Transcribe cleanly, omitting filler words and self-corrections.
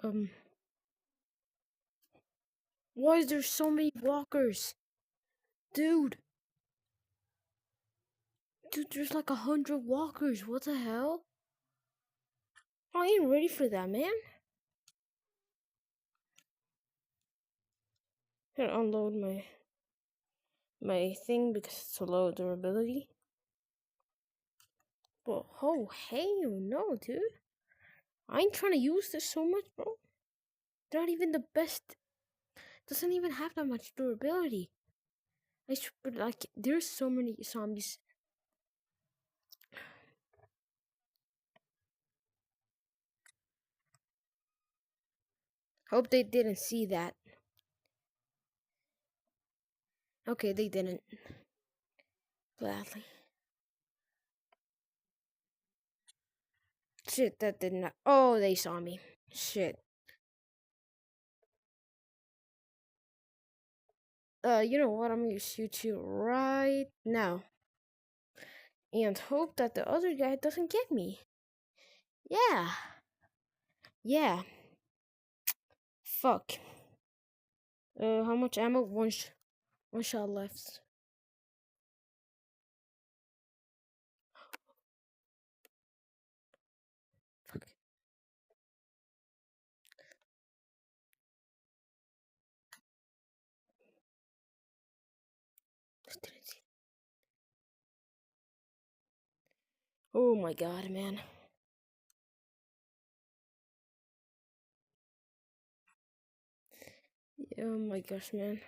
Um, why is there so many walkers? Dude, there's like 100 walkers. What the hell? I ain't ready for that, man. Gonna unload my thing because it's a low durability. But oh hell no, dude. I ain't trying to use this so much, bro. They're not even the best. Doesn't even have that much durability. But like, there's so many zombies. Hope they didn't see that. Okay, they didn't. Gladly. Shit, that did not. Oh, they saw me. Shit. You know what? I'm gonna shoot you right now. And hope that the other guy doesn't get me. Yeah. Yeah. Fuck. How much ammo? One shot left. Fuck. Oh my god, man. Oh my gosh, man.